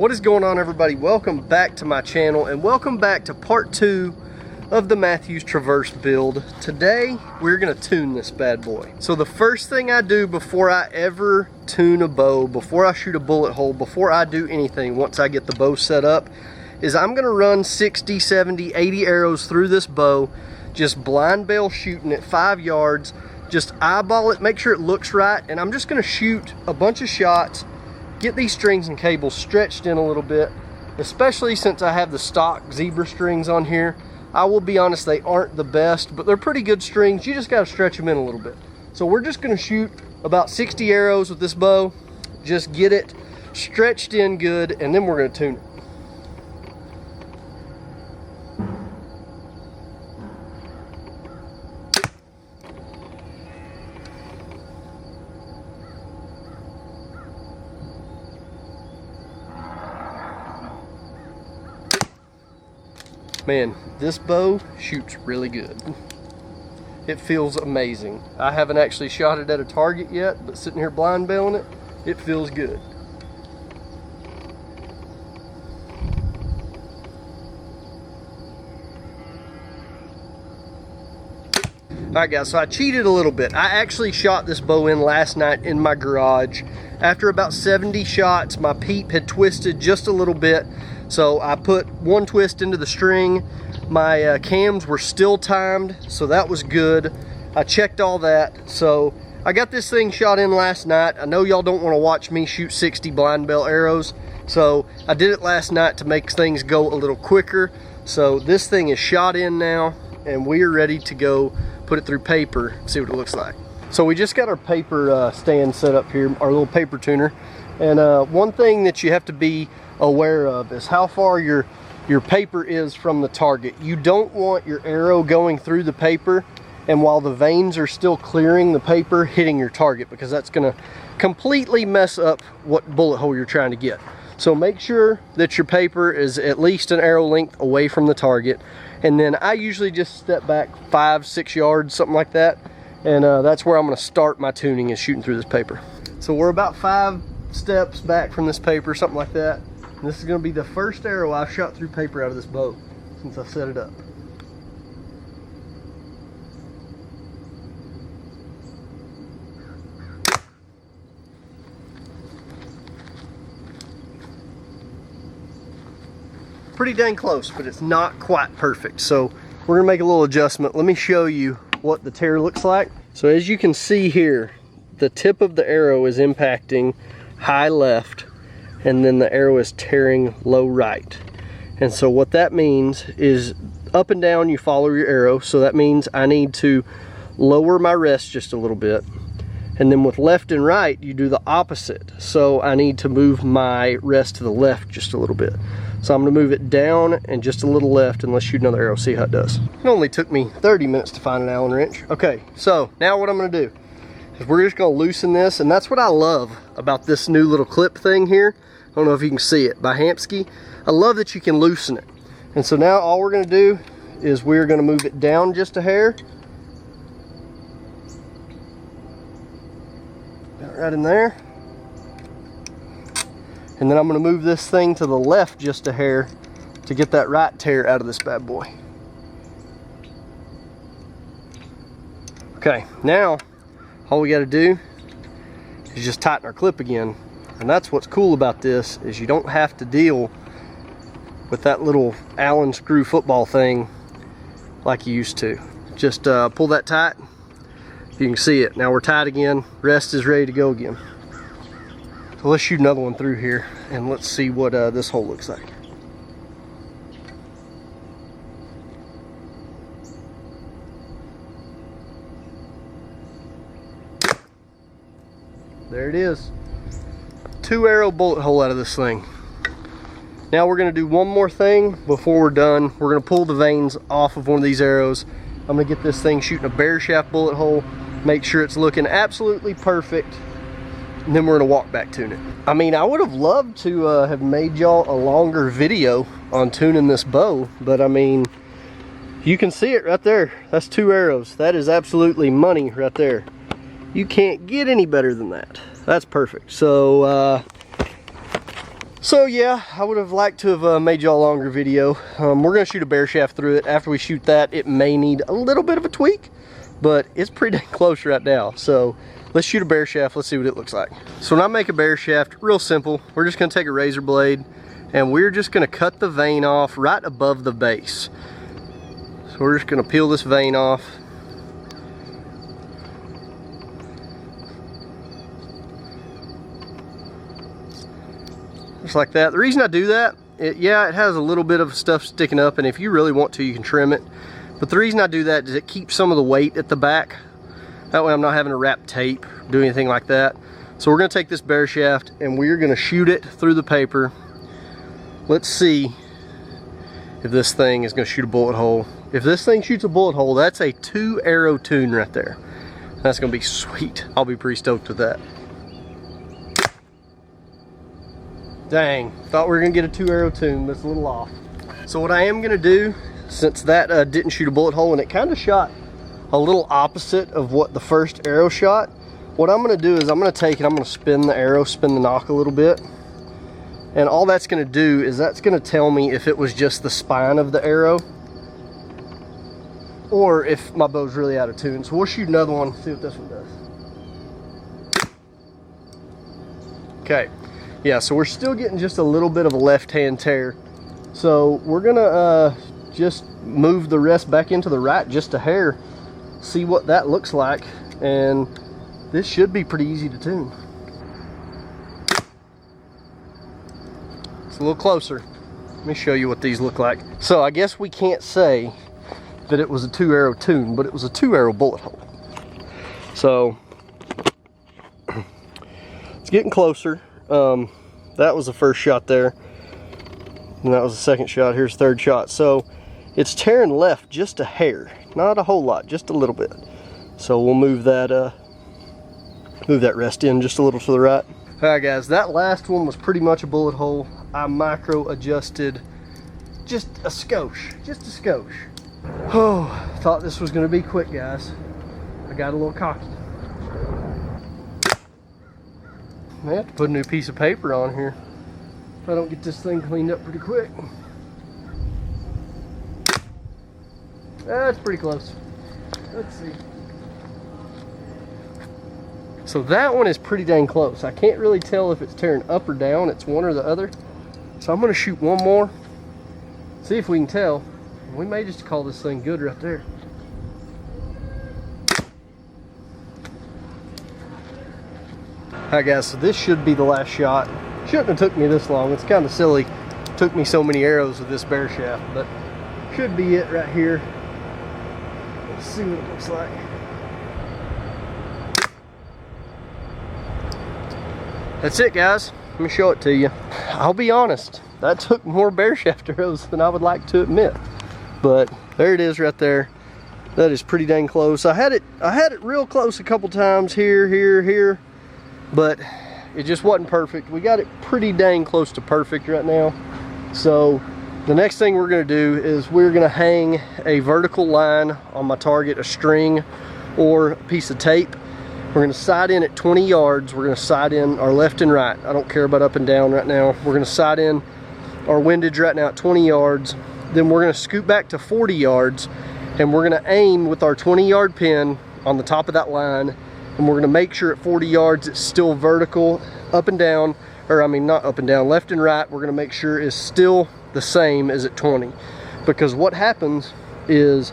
What is going on, everybody? Welcome back to my channel and welcome back to part 2 of the Mathews Traverse build. Today we're gonna tune this bad boy. So the first thing I do before I ever tune a bow, before I shoot a bullet hole, before I do anything, once I get the bow set up, is I'm gonna run 60, 70, 80 arrows through this bow, just blind bale shooting at 5 yards, just eyeball it, make sure it looks right, and I'm just gonna shoot a bunch of shots, get these strings and cables stretched in a little bit, especially since I have the stock zebra strings on here. I will be honest, they aren't the best, but they're pretty good strings. You just gotta stretch them in a little bit. So we're just gonna shoot about 60 arrows with this bow, just get it stretched in good, and then we're gonna tune it. Man, this bow shoots really good. It feels amazing. I haven't actually shot it at a target yet, but sitting here blind bailing it, it feels good. Alright guys, so I cheated a little bit. I actually shot this bow in last night in my garage. After about 70 shots, my peep had twisted just a little bit. So I put one twist into the string. My cams were still timed, so that was good. I checked all that. So I got this thing shot in last night. I know y'all don't want to watch me shoot 60 blind bale arrows, so I did it last night to make things go a little quicker. So this thing is shot in now, and we are ready to go put it through paper, see what it looks like. So we just got our paper stand set up here, our little paper tuner. And one thing that you have to be aware of is how far your paper is from the target. You don't want your arrow going through the paper and while the vanes are still clearing the paper, hitting your target, because that's gonna completely mess up what bullet hole you're trying to get. So make sure that your paper is at least an arrow length away from the target. And then I usually just step back 5-6 yards, something like that. And that's where I'm gonna start my tuning, is shooting through this paper. So we're about 5 steps back from this paper, something like that. And this is gonna be the first arrow I've shot through paper out of this bow since I set it up. Pretty dang close, but it's not quite perfect. So we're gonna make a little adjustment. Let me show you what the tear looks like. So as you can see here, the tip of the arrow is impacting high left, and then the arrow is tearing low right. And so what that means is up and down you follow your arrow, so that means I need to lower my rest just a little bit. And then with left and right, you do the opposite. So I need to move my rest to the left just a little bit. So I'm gonna move it down and just a little left, and let's shoot another arrow, see how it does. It only took me 30 minutes to find an Allen wrench. Okay, so now what I'm gonna do is we're just gonna loosen this, and that's what I love about this new little clip thing here. I don't know if you can see it, by Hamsky. I love that you can loosen it. And so now all we're gonna do is we're gonna move it down just a hair. Right in there. And then I'm gonna move this thing to the left just a hair to get that right tear out of this bad boy. Okay, now all we gotta do is just tighten our clip again. And that's what's cool about this, is you don't have to deal with that little Allen screw football thing like you used to. Just pull that tight. You can see it. Now we're tight again. Rest is ready to go again. So let's shoot another one through here, and let's see what this hole looks like. There it is. 2 arrow bullet hole out of this thing. Now we're gonna do one more thing before we're done. We're gonna pull the vanes off of one of these arrows. I'm gonna get this thing shooting a bare shaft bullet hole, make sure it's looking absolutely perfect, and then we're gonna walk back tune it. I mean, I would have loved to have made y'all a longer video on tuning this bow, but I mean, you can see it right there. That's 2 arrows. That is absolutely money right there. You can't get any better than that. That's perfect. So So yeah, I would have liked to have made y'all a longer video. We're gonna shoot a bare shaft through it. After we shoot that, it may need a little bit of a tweak, but it's pretty dang close right now. So let's shoot a bare shaft, let's see what it looks like. So when I make a bare shaft, real simple, we're just gonna take a razor blade and we're just gonna cut the vein off right above the base. So we're just gonna peel this vein off. Just like that. The reason I do that, yeah, it has a little bit of stuff sticking up, and if you really want to, you can trim it. But the reason I do that is it keeps some of the weight at the back. That way I'm not having to wrap tape, do anything like that. So we're gonna take this bare shaft and we're gonna shoot it through the paper. Let's see if this thing is gonna shoot a bullet hole. If this thing shoots a bullet hole, that's a 2-arrow tune right there. That's gonna be sweet. I'll be pretty stoked with that. Dang, thought we were gonna get a 2-arrow tune, but it's a little off. So what I am gonna do, since that didn't shoot a bullet hole and it kind of shot a little opposite of what the first arrow shot, what I'm gonna do is I'm gonna take it, I'm gonna spin the arrow, spin the nock a little bit. And all that's gonna do is that's gonna tell me if it was just the spine of the arrow or if my bow's really out of tune. So we'll shoot another one, see what this one does. Okay. Yeah, so we're still getting just a little bit of a left-hand tear. So we're gonna just move the rest back into the right just a hair, see what that looks like, and this should be pretty easy to tune. It's a little closer. Let me show you what these look like. So I guess we can't say that it was a 2-arrow tune, but it was a 2-arrow bullet hole. So it's getting closer. That was the first shot there, and that was the second shot. Here's the third shot. So it's tearing left just a hair, not a whole lot, just a little bit. So we'll move that rest in just a little to the right. All right, guys, that last one was pretty much a bullet hole. I micro adjusted just a skosh, just a skosh. Oh, thought this was gonna be quick, guys. I got a little cocky. I have to put a new piece of paper on here if I don't get this thing cleaned up pretty quick. That's pretty close. Let's see. So that one is pretty dang close. I can't really tell if it's tearing up or down. It's one or the other. So I'm gonna shoot one more, see if we can tell. We may just call this thing good right there. Alright guys, so this should be the last shot. Shouldn't have took me this long. It's kind of silly. It took me so many arrows with this bare shaft, but should be it right here. Let's see what it looks like. That's it, guys. Let me show it to you. I'll be honest, that took more bare shaft arrows than I would like to admit. But there it is right there. That is pretty dang close. I had it real close a couple times here. But it just wasn't perfect. We got it pretty dang close to perfect right now. So the next thing we're gonna do is we're gonna hang a vertical line on my target, a string or a piece of tape. We're gonna sight in at 20 yards. We're gonna sight in our left and right. I don't care about up and down right now. We're gonna sight in our windage right now at 20 yards. Then we're gonna scoot back to 40 yards and we're gonna aim with our 20-yard pin on the top of that line. And we're gonna make sure at 40 yards it's still vertical, up and down, or I mean not up and down, left and right. We're gonna make sure it's still the same as at 20. Because what happens is,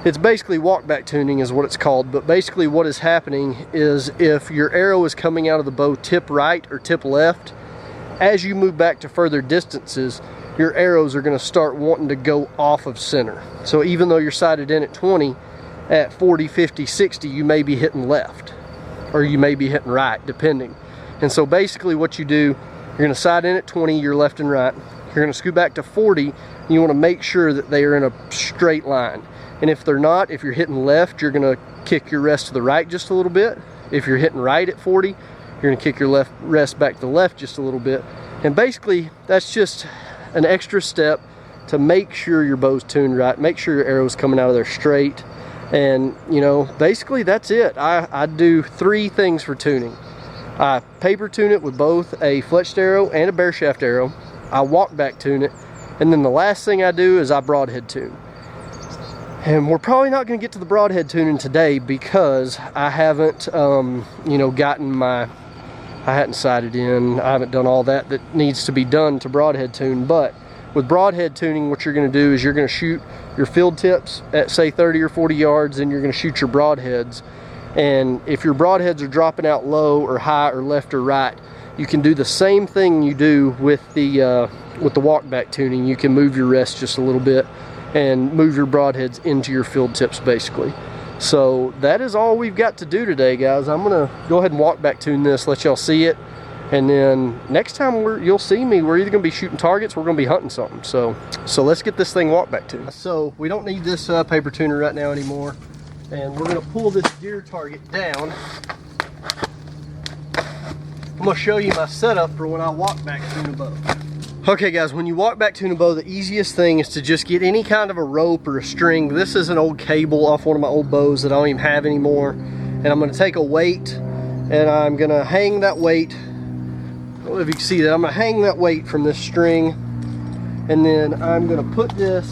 it's basically walk back tuning is what it's called, but basically what is happening is if your arrow is coming out of the bow tip right or tip left, as you move back to further distances, your arrows are gonna start wanting to go off of center. So even though you're sighted in at 20, at 40, 50, 60, you may be hitting left or you may be hitting right, depending. And so basically what you do, you're gonna sight in at 20, you're left and right. You're gonna scoot back to 40, and you wanna make sure that they are in a straight line. And if they're not, if you're hitting left, you're gonna kick your rest to the right just a little bit. If you're hitting right at 40, you're gonna kick your rest back to the left just a little bit. And basically, that's just an extra step to make sure your bow's tuned right, make sure your arrow's coming out of there straight. And you know, basically that's it. I do 3 things for tuning. I paper tune it with both a fletched arrow and a bare shaft arrow. I walk back tune it, and then the last thing I do is I broadhead tune. And we're probably not going to get to the broadhead tuning today because I haven't, you know, I hadn't sighted in. I haven't done all that needs to be done to broadhead tune. But with broadhead tuning, what you're going to do is you're going to shoot your field tips at say 30 or 40 yards, and you're going to shoot your broadheads. And if your broadheads are dropping out low or high or left or right, you can do the same thing you do with the walk back tuning. You can move your rest just a little bit and move your broadheads into your field tips basically. So that is all we've got to do today, guys. I'm gonna go ahead and walk back tune this, let y'all see it, and then next time you'll see me, we're either gonna be shooting targets or we're gonna be hunting something. So let's get this thing walk back tuned. So we don't need this paper tuner right now anymore, and we're gonna pull this deer target down. I'm gonna show you my setup for when I walk back tune a bow. Okay guys, when you walk back tune a bow, the easiest thing is to just get any kind of a rope or a string. This is an old cable off one of my old bows that I don't even have anymore. And I'm gonna take a weight and I'm gonna hang that weight. I don't know if you can see that. I'm gonna hang that weight from this string, and then I'm gonna put this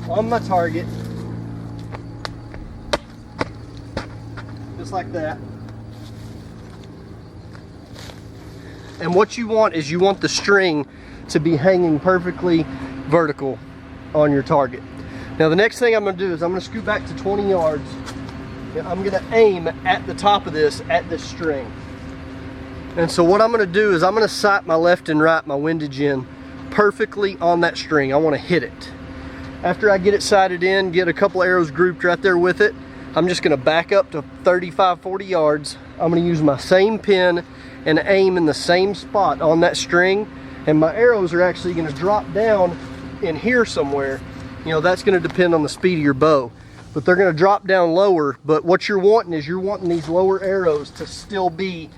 on my target, just like that. And what you want is you want the string to be hanging perfectly vertical on your target. Now the next thing I'm going to do is I'm going to scoot back to 20 yards. And I'm going to aim at the top of this, at this string. And so what I'm going to do is I'm going to sight my left and right, my windage in, perfectly on that string. I want to hit it. After I get it sighted in, get a couple arrows grouped right there with it, I'm just going to back up to 35, 40 yards. I'm going to use my same pin and aim in the same spot on that string, and my arrows are actually going to drop down in here somewhere. You know, that's going to depend on the speed of your bow, but they're going to drop down lower. But what you're wanting is you're wanting these lower arrows to still be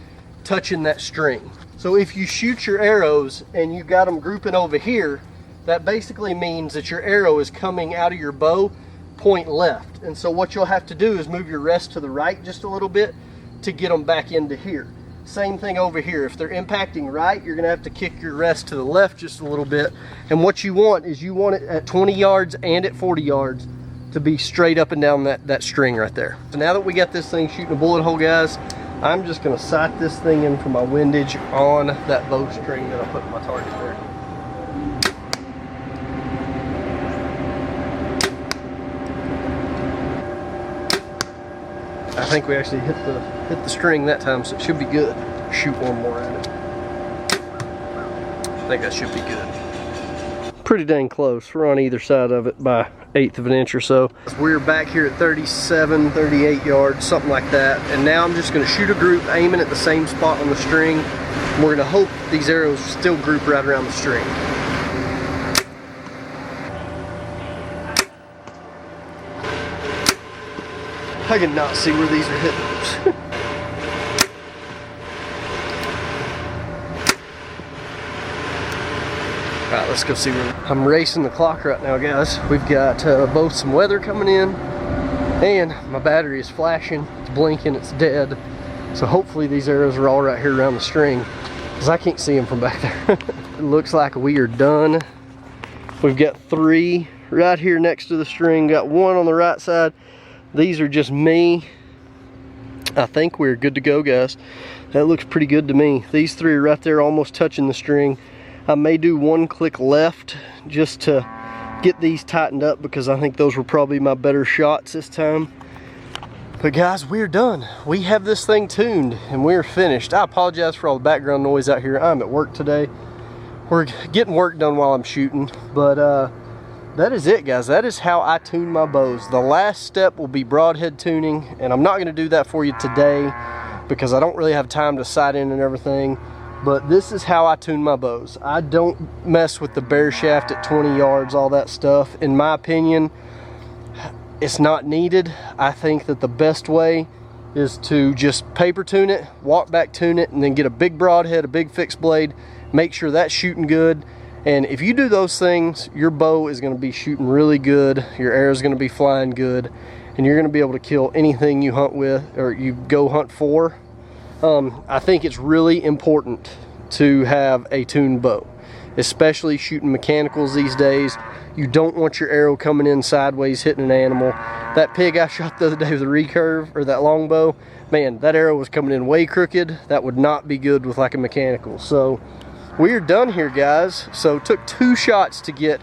touching that string. So if you shoot your arrows and you got them grouping over here, that basically means that your arrow is coming out of your bow point left. And so what you'll have to do is move your rest to the right just a little bit to get them back into here. Same thing over here. If they're impacting right, you're gonna have to kick your rest to the left just a little bit. And what you want is you want it at 20 yards and at 40 yards to be straight up and down that string right there. So now that we got this thing shooting a bullet hole, guys, I'm just gonna sight this thing in for my windage on that bow string that I put in my target there. I think we actually hit the string that time, so it should be good. Shoot one more at it. I think that should be good. Pretty dang close. We're on either side of it by 1/8 of an inch or so. We're back here at 37, 38 yards, something like that. And now I'm just gonna shoot a group, aiming at the same spot on the string. We're gonna hope these arrows still group right around the string. I cannot see where these are hitting. Alright, let's go see where I'm racing the clock right now, guys. We've got both some weather coming in, and my battery is flashing, it's blinking, it's dead. So hopefully these arrows are all right here around the string, because I can't see them from back there. It looks like we are done. We've got 3 right here next to the string, got 1 on the right side. These are just me. I think we're good to go, guys. That looks pretty good to me. These 3 are right there almost touching the string. I may do 1 click left just to get these tightened up, because I think those were probably my better shots this time. But guys, we're done. We have this thing tuned and we're finished. I apologize for all the background noise out here. I'm at work today. We're getting work done while I'm shooting, but that is it, guys. That is how I tune my bows. The last step will be broadhead tuning, and I'm not going to do that for you today because I don't really have time to sight in and everything. But this is how I tune my bows. I don't mess with the bare shaft at 20 yards, all that stuff. In my opinion, it's not needed. I think that the best way is to just paper tune it, walk back tune it, and then get a big broadhead, a big fixed blade, make sure that's shooting good. And if you do those things, your bow is going to be shooting really good, your arrow is going to be flying good, and you're going to be able to kill anything you hunt with or you go hunt for I think it's really important to have a tuned bow, especially shooting mechanicals these days. You don't want your arrow coming in sideways hitting an animal. That pig I shot the other day with a recurve, or that longbow, man, that arrow was coming in way crooked. That would not be good with like a mechanical. So we're done here, guys. So it took 2 shots to get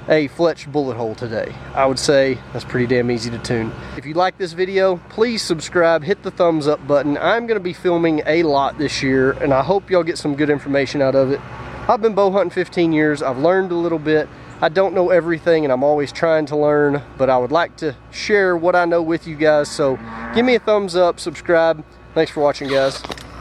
a fletched bullet hole today. I would say that's pretty damn easy to tune. If you like this video, please subscribe, hit the thumbs up button. I'm gonna be filming a lot this year, and I hope y'all get some good information out of it. I've been bow hunting 15 years. I've learned a little bit. I don't know everything, and I'm always trying to learn, but I would like to share what I know with you guys. So give me a thumbs up, subscribe. Thanks for watching, guys.